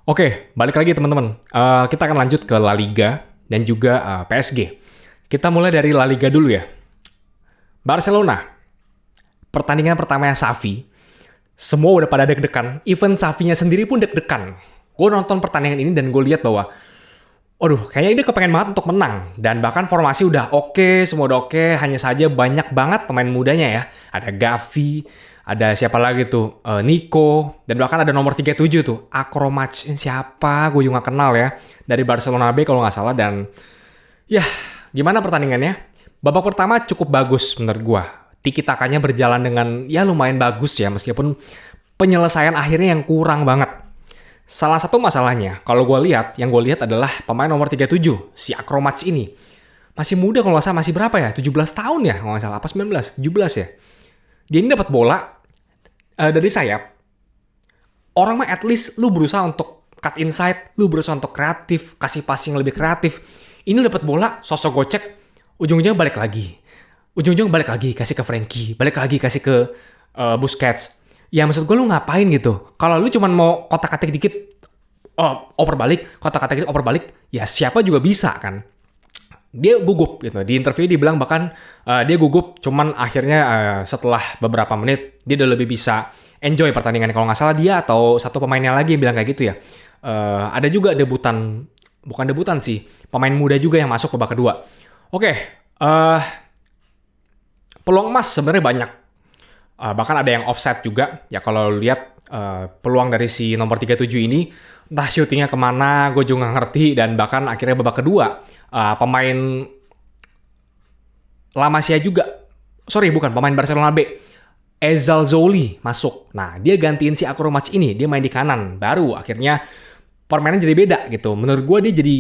Oke, balik lagi teman-teman. Kita akan lanjut ke La Liga dan juga PSG. Kita mulai dari La Liga dulu ya. Barcelona, pertandingan pertamanya Xavi, semua udah pada deg-degan. Even Xavinya sendiri pun deg-degan. Gue nonton pertandingan ini dan gue lihat bahwa, aduh, kayaknya dia kepengen banget untuk menang. Dan bahkan formasi udah oke, semua udah oke. Hanya saja banyak banget pemain mudanya ya. Ada Gavi, ada siapa lagi tuh? Nico. Dan bahkan ada nomor 37 tuh. Akromac. Siapa? Gue juga gak kenal ya. Dari Barcelona B kalau nggak salah. Dan ya, gimana pertandingannya? Babak pertama cukup bagus menurut gue. Tiki-takanya berjalan dengan ya lumayan bagus ya. Meskipun penyelesaian akhirnya yang kurang banget. Salah satu masalahnya, kalau gue lihat, yang gue lihat adalah pemain nomor 37, si Akromac ini. Masih muda kalau nggak salah, masih berapa ya? 17 tahun ya kalau nggak salah, apa 19? 17 ya? Dia ini dapat bola dari sayap. Orang mah at least lu berusaha untuk cut inside, lu berusaha untuk kreatif, kasih passing lebih kreatif. Ini dapat bola, sosok gocek, ujung-ujungnya balik lagi. Ujung-ujung balik lagi, kasih ke Frankie, balik lagi kasih ke Busquets. Ya maksud gue lu ngapain gitu? Kalau lu cuma mau kotak-katik dikit, oper balik, kotak-katik dikit, oper balik, ya siapa juga bisa kan? Dia gugup gitu. Di interview dia bilang bahkan dia gugup, cuman akhirnya setelah beberapa menit dia udah lebih bisa enjoy pertandingan. Kalau nggak salah dia atau satu pemainnya lagi yang bilang kayak gitu ya. Ada juga debutan, bukan debutan sih, pemain muda juga yang masuk babak kedua. Oke, peluang emas sebenarnya banyak. Bahkan ada yang offset juga. Ya kalau lihat peluang dari si nomor 37 ini, entah syutingnya kemana, gue juga nggak ngerti. Dan bahkan akhirnya babak kedua, pemain La Masia juga, bukan, pemain Barcelona B, Ezal Zouli masuk. Nah, dia gantiin si Akromac ini, dia main di kanan. Baru akhirnya permainan jadi beda gitu. Menurut gue dia jadi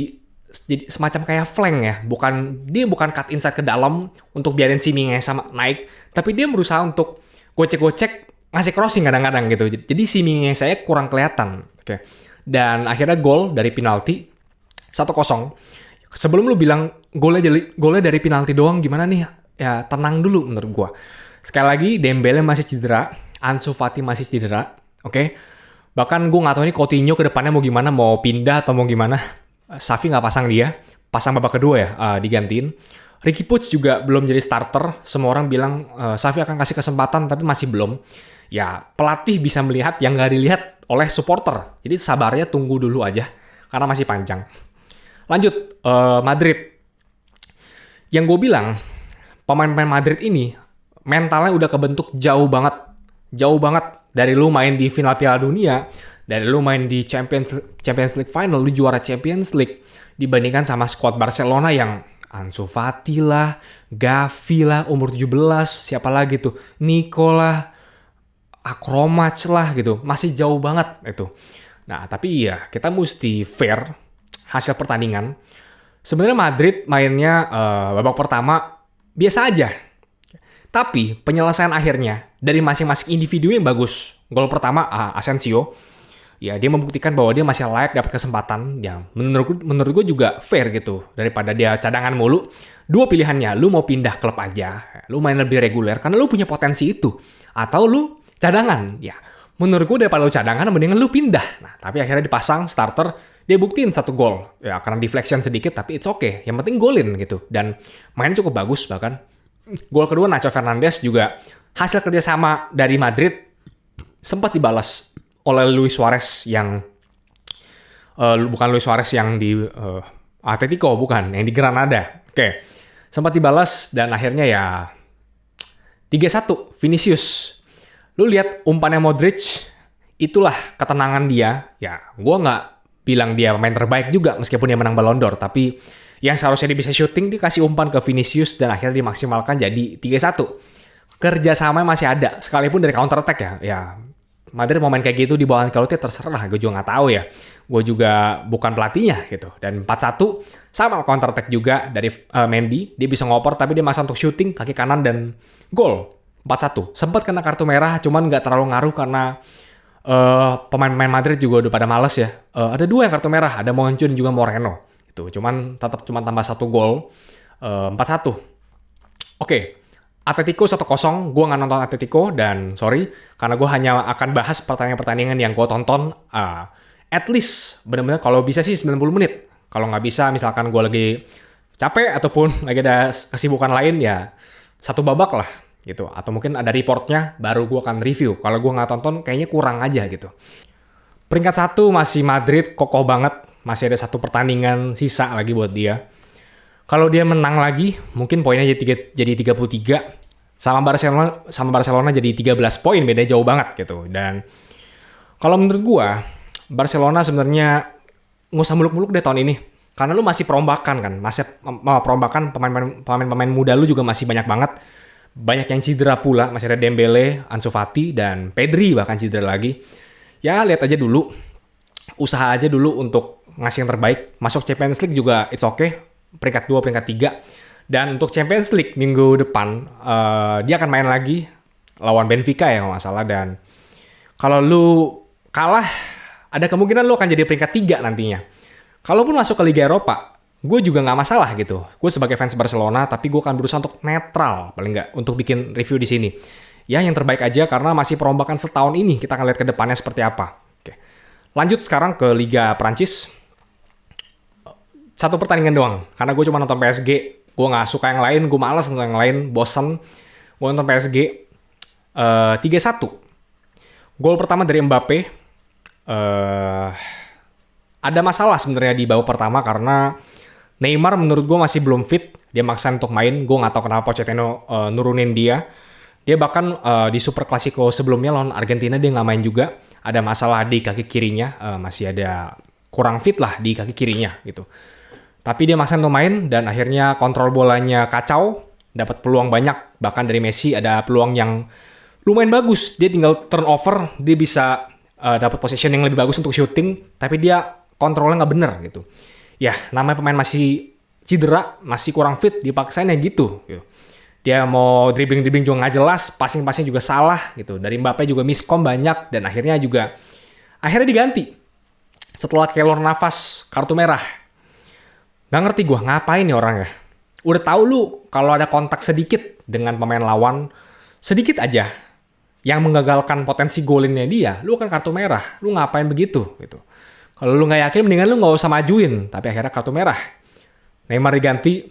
semacam kayak flank ya. Dia bukan cut inside ke dalam untuk biarin si Minghe sama naik, tapi dia berusaha untuk gocek-gocek, ngasih crossing kadang-kadang gitu. Jadi si Minghe saya kurang kelihatan. Oke. Dan akhirnya gol dari penalti 1-0. Sebelum lu bilang golnya dari penalti doang gimana nih? Ya tenang dulu menurut gua. Sekali lagi Dembele masih cedera, Ansu Fati masih cedera, oke? Bahkan gue nggak tahu ini Coutinho ke depannya mau gimana, mau pindah atau mau gimana. Xavi nggak pasang dia, pasang babak kedua ya, digantiin. Ricky Puig juga belum jadi starter. Semua orang bilang Xavi akan kasih kesempatan, tapi masih belum. Ya pelatih bisa melihat yang nggak dilihat oleh supporter. Jadi sabarnya tunggu dulu aja, karena masih panjang. Lanjut, Madrid. Yang gue bilang, pemain-pemain Madrid ini mentalnya udah kebentuk jauh banget. Jauh banget. Dari lu main di final Piala Dunia, dari lu main di Champions League final, lu juara Champions League. Dibandingkan sama squad Barcelona yang Ansu Fati lah, Gavi lah, umur 17, siapa lagi tuh, Nico lah, Akromac lah gitu. Masih jauh banget itu. Nah, tapi ya kita mesti fair hasil pertandingan. Sebenarnya Madrid mainnya babak pertama biasa aja. Tapi penyelesaian akhirnya dari masing-masing individu yang bagus. Gol pertama Asensio, ya dia membuktikan bahwa dia masih layak dapat kesempatan. Ya menurut gue juga fair gitu daripada dia cadangan mulu. Dua pilihannya, lu mau pindah klub aja, lu main lebih reguler karena lu punya potensi itu, atau lu cadangan. Ya menurut gue daripada lu cadangan mendingan lu pindah. Nah tapi akhirnya dipasang starter, dia buktiin 1 gol. Ya karena deflection sedikit tapi it's okay. Yang penting golin gitu. Dan mainnya cukup bagus bahkan. Gol kedua Nacho Fernandes juga hasil kerjasama dari Madrid sempat dibalas oleh Luis Suarez yang bukan Luis Suarez yang di Atletico, bukan, yang di Granada. Oke. Sempat dibalas dan akhirnya ya 3-1 Vinicius. Lu lihat umpannya Modric, itulah ketenangan dia. Ya, gua nggak bilang dia pemain terbaik juga meskipun dia menang Ballon d'Or, tapi yang seharusnya dia bisa shooting, dia kasih umpan ke Vinicius dan akhirnya dimaksimalkan jadi 3-1. Kerjasamanya masih ada, sekalipun dari counter attack ya. Ya, Madrid mau main kayak gitu di bawah Ancelotti terserah, gue juga nggak tahu ya. Gue juga bukan pelatihnya gitu. Dan 4-1 sama counter attack juga dari Mendy, dia bisa ngoper tapi dia masih untuk shooting kaki kanan dan gol 4-1. Sempat kena kartu merah, cuman nggak terlalu ngaruh karena pemain-pemain Madrid juga udah pada males ya. Ada 2 yang kartu merah, ada Moncu dan juga Moreno. Itu cuman tetap tambah 1 gol, 4-1. Oke. Atletico 1-0, gue nggak nonton Atletico dan sorry, karena gue hanya akan bahas pertandingan-pertandingan yang gue tonton. at least benar-benar kalau bisa sih 90 menit. Kalau nggak bisa, misalkan gue lagi capek ataupun lagi ada kesibukan lain, ya satu babak lah gitu. Atau mungkin ada reportnya, baru gue akan review. Kalau gue nggak tonton, kayaknya kurang aja gitu. Peringkat 1 masih Madrid, kokoh banget. Masih ada 1 pertandingan sisa lagi buat dia. Kalau dia menang lagi, mungkin poinnya jadi 33. Sama Barcelona jadi 13 poin, beda jauh banget gitu. Dan kalau menurut gue, Barcelona sebenarnya nggak usah muluk-muluk deh tahun ini. Karena lu masih perombakan kan. Masih perombakan pemain-pemain muda lu juga masih banyak banget. Banyak yang cedera pula. Masih ada Dembele, Ansu Fati, dan Pedri bahkan cedera lagi. Ya lihat aja dulu. Usaha aja dulu untuk ngasih yang terbaik. Masuk Champions League juga it's okay. Peringkat 2, peringkat 3. Dan untuk Champions League minggu depan, dia akan main lagi lawan Benfica ya kalau nggak salah. Dan kalau lu kalah, ada kemungkinan lu akan jadi peringkat 3 nantinya. Kalaupun masuk ke Liga Eropa, gue juga nggak masalah gitu. Gue sebagai fans Barcelona, tapi gue akan berusaha untuk netral, paling nggak, untuk bikin review di sini. Ya yang terbaik aja, karena masih perombakan setahun ini. Kita akan lihat ke depannya seperti apa. Oke. Lanjut sekarang ke Liga Prancis. 1 pertandingan doang, karena gue cuma nonton PSG. Gue nggak suka yang lain, gue males nonton yang lain, bosen. Gue nonton PSG. 3-1. Gol pertama dari Mbappe. Ada masalah sebenarnya di babak pertama karena Neymar menurut gue masih belum fit. Dia maksa untuk main. Gue nggak tahu kenapa Pochettino nurunin dia. Dia bahkan di Super Clasico sebelumnya lawan Argentina dia nggak main juga. Ada masalah di kaki kirinya. Masih ada kurang fit lah di kaki kirinya gitu. Tapi dia maksa untuk main dan akhirnya kontrol bolanya kacau. Dapat peluang banyak. Bahkan dari Messi ada peluang yang lumayan bagus. Dia tinggal turnover. Dia bisa dapat position yang lebih bagus untuk shooting. Tapi dia kontrolnya nggak bener gitu. Ya, namanya pemain masih cedera, masih kurang fit, dipaksain ya gitu. Dia mau dribbling juga nggak jelas, passing juga salah gitu. Dari Mbappe juga miskom banyak dan akhirnya diganti. Setelah kelor nafas, kartu merah. Nggak ngerti gue ngapain nih orangnya. Udah tahu lu kalau ada kontak sedikit dengan pemain lawan, sedikit aja yang menggagalkan potensi golinnya dia, lu kan kartu merah. Lu ngapain begitu gitu. Kalau lu nggak yakin, mendingan lu nggak usah majuin. Tapi akhirnya kartu merah. Neymar diganti,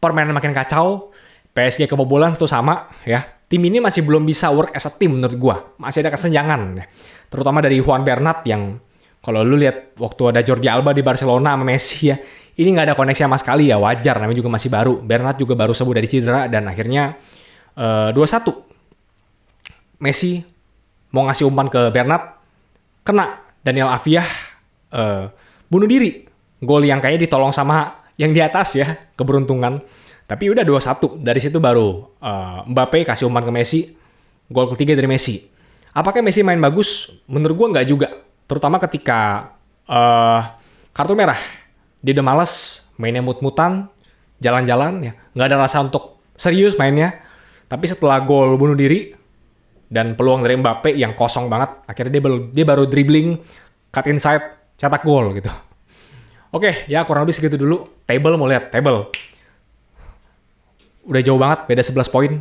permainan makin kacau, PSG kebobolan itu sama ya. Tim ini masih belum bisa work as a team menurut gua. Masih ada kesenjangan ya. Terutama dari Juan Bernat yang kalau lu lihat waktu ada Jordi Alba di Barcelona sama Messi ya, ini nggak ada koneksi sama sekali ya, wajar, namanya juga masih baru. Bernat juga baru sembuh dari cedera dan akhirnya 2-1. Messi mau ngasih umpan ke Bernat, kena Daniel Alves bunuh diri. Gol yang kayaknya ditolong sama yang di atas ya, keberuntungan. Tapi udah 2-1. Dari situ baru Mbappe kasih umpan ke Messi. Gol ketiga dari Messi. Apakah Messi main bagus? Menurut gue nggak juga. Terutama ketika kartu merah. Dia udah males, mainnya mut-mutan, jalan-jalan ya. Nggak ada rasa untuk serius mainnya. Tapi setelah gol bunuh diri dan peluang dari Mbappe yang kosong banget, akhirnya dia baru dribbling, cut inside, cetak gol gitu. Oke, ya kurang lebih segitu dulu. Table mau lihat, table. Udah jauh banget, beda 11 poin.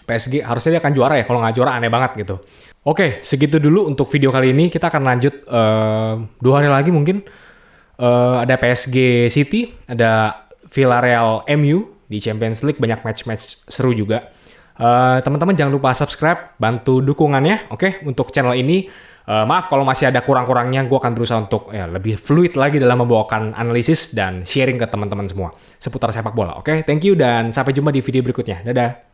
PSG harusnya dia akan juara ya, kalau nggak juara aneh banget gitu. Oke, segitu dulu untuk video kali ini. Kita akan lanjut 2 hari lagi mungkin. Ada PSG City, ada Villarreal MU di Champions League, banyak match-match seru juga. Teman-teman jangan lupa subscribe, bantu dukungannya, oke, untuk channel ini. Maaf kalau masih ada kurang-kurangnya, gue akan berusaha untuk lebih fluid lagi dalam membawakan analisis dan sharing ke teman-teman semua seputar sepak bola. Oke, thank you dan sampai jumpa di video berikutnya. Dadah.